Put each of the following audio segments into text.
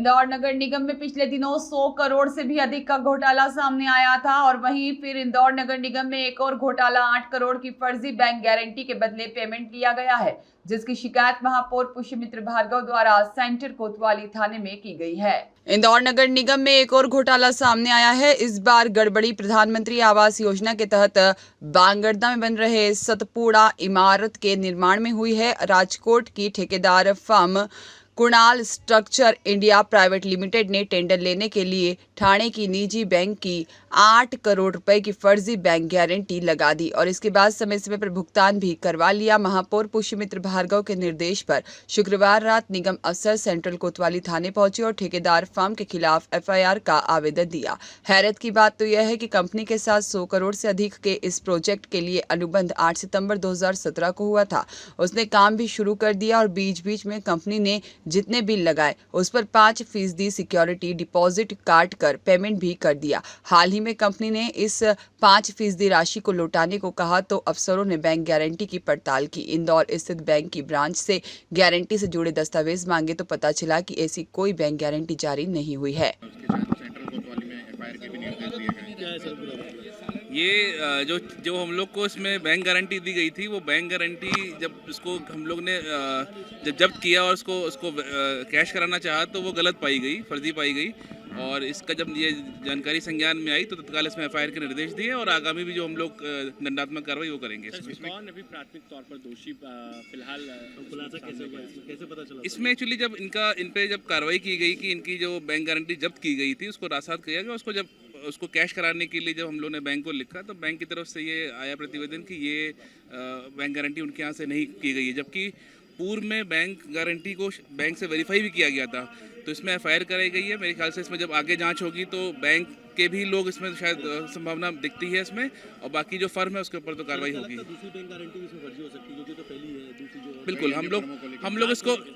इंदौर नगर निगम में पिछले दिनों 100 करोड़ से भी अधिक का घोटाला सामने आया था और वहीं फिर इंदौर नगर निगम में एक और घोटाला 8 करोड़ की फर्जी बैंक गारंटी के बदले पेमेंट लिया गया है, जिसकी शिकायत महापौर पुष्यमित्र भार्गव द्वारा सेंटर कोतवाली थाने में की गई है। इंदौर नगर निगम में एक और घोटाला सामने आया है। इस बार गड़बड़ी प्रधानमंत्री आवास योजना के तहत बांगरदा में बन रहे सतपुड़ा इमारत के निर्माण में हुई है। राजकोट की ठेकेदार firm Kunal structure India private limited ने टेंडर लेने के लिए ठाणे की निजी बैंक की 8 करोड़ रुपए की फर्जी बैंक गारंटी लगा दी और इसके बाद समय समय पर भुगतान भी करवा लिया। महापौर पुष्यमित्र भार्गव के निर्देश पर शुक्रवार रात निगम अफसर सेंट्रल कोतवाली थाने पहुंचे और ठेकेदार फर्म के खिलाफ FIR का आवेदन दिया। हैरत की बात तो यह है कि कंपनी के साथ 100 करोड़ से अधिक के इस प्रोजेक्ट के लिए अनुबंध 8 सितंबर 2017 को हुआ था। उसने काम भी शुरू कर दिया और बीच बीच में कंपनी ने जितने बिल लगाए उस पर 5% सिक्योरिटी डिपॉजिट काट कर पेमेंट भी कर दिया। हाल ही में कंपनी ने इस 5% राशि को लौटाने को कहा तो अफसरों ने बैंक गारंटी की पड़ताल की। इंदौर स्थित बैंक की ब्रांच से गारंटी से जुड़े दस्तावेज मांगे तो पता चला कि ऐसी कोई बैंक गारंटी जारी नहीं हुई है। ये जो हम लोग को इसमें बैंक गारंटी दी गई थी, वो बैंक गारंटी जब इसको हम लोग ने जब जब्त किया और उसको कैश कराना चाहा तो वो गलत पाई गई, फर्जी पाई गई। और इसका जब ये जानकारी संज्ञान में आई तो तत्काल इसमें FIR के निर्देश दिए और आगामी भी जो हम लोग दंडात्मक कार्रवाई वो करेंगे। कौन अभी प्राथमिक तौर पर दोषी फिलहाल खुलासा कैसे हुआ, कैसे पता चला? इसमें एक्चुअली जब इन पे जब कार्रवाई की गई कि इनकी जो बैंक गारंटी जब्त की गई थी उसको रासात किया गया, उसको जब उसको कैश कराने के लिए जब हम लोग ने बैंक को लिखा तो बैंक की तरफ से ये आया प्रतिवेदन कि ये बैंक गारंटी उनके यहाँ से नहीं की गई है, जबकि पूर्व में बैंक गारंटी को बैंक से वेरीफाई भी किया गया था। तो इसमें FIR कराई गई है। मेरे ख्याल से इसमें जब आगे जांच होगी तो बैंक के भी लोग इसमें शायद संभावना दिखती है इसमें, और बाकी जो फर्म है उसके ऊपर तो कार्रवाई होगी। दूसरी बैंक गारंटी भी इसमें फर्जी हो सकती है क्योंकि तो पहली है, दूसरी जो बिल्कुल हम लोग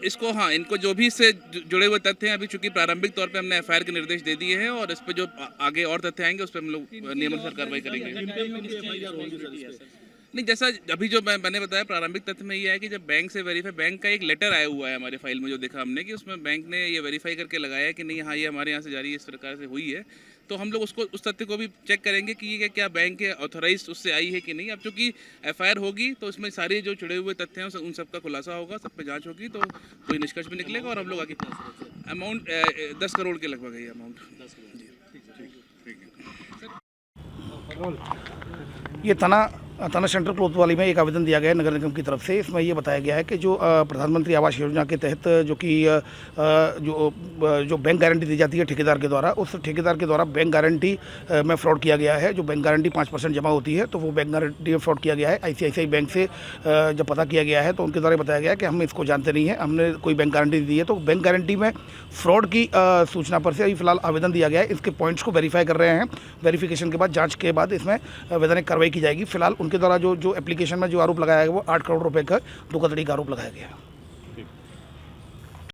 इसको हाँ, इनको जो भी इससे जुड़े हुए तथ्य हैं अभी चूंकि प्रारंभिक तौर पे हमने FIR के निर्देश दे दिए हैं और इस पर जो आगे और तथ्य आएंगे उस पर हम लोग नियमानुसार कार्रवाई करेंगे। नहीं, जैसा अभी जो मैंने बताया प्रारंभिक तथ्य में ये है कि जब बैंक से वेरीफाई, बैंक का एक लेटर आया हुआ है हमारे फाइल में जो देखा हमने कि उसमें बैंक ने ये वेरीफाई करके लगाया है कि नहीं हाँ ये हमारे यहाँ से जारी इस प्रकार से हुई है, तो हम लोग उसको उस तथ्य को भी चेक करेंगे कि ये क्या बैंक के ऑथोराइज उससे आई है कि नहीं। अब चूंकि FIR होगी तो उसमें सारे जो जुड़े हुए तथ्य हैं उन सबका खुलासा होगा, सब पे जांच होगी तो कोई निष्कर्ष भी निकलेगा और हम लोग आगे अमाउंट 10 करोड़ के लगभग है ये अमाउंट। ये थाना सेंटर कोतवाली में एक आवेदन दिया गया है नगर निगम की तरफ से। इसमें ये बताया गया है कि जो प्रधानमंत्री आवास योजना के तहत जो कि जो बैंक गारंटी दी जाती है ठेकेदार के द्वारा, उस ठेकेदार के द्वारा बैंक गारंटी में फ्रॉड किया गया है। जो बैंक गारंटी 5% जमा होती है तो वो बैंक गारंटी में फ्रॉड किया गया है। ICICI बैंक से जब पता किया गया है तो उनके द्वारा बताया गया है कि हम इसको जानते नहीं है, हमने कोई बैंक गारंटी दी है। तो बैंक गारंटी में फ्रॉड की सूचना पर से अभी फिलहाल आवेदन दिया गया है। इसके पॉइंट्स को वेरीफाई कर रहे हैं। वेरिफिकेशन के बाद जाँच के बाद इसमें वैधानिक कार्रवाई की जाएगी। फिलहाल उनके द्वारा जो एप्लीकेशन में जो आरोप लगाया गया वो 8 करोड़ रुपए का धोखाधड़ी का आरोप लगाया गया है।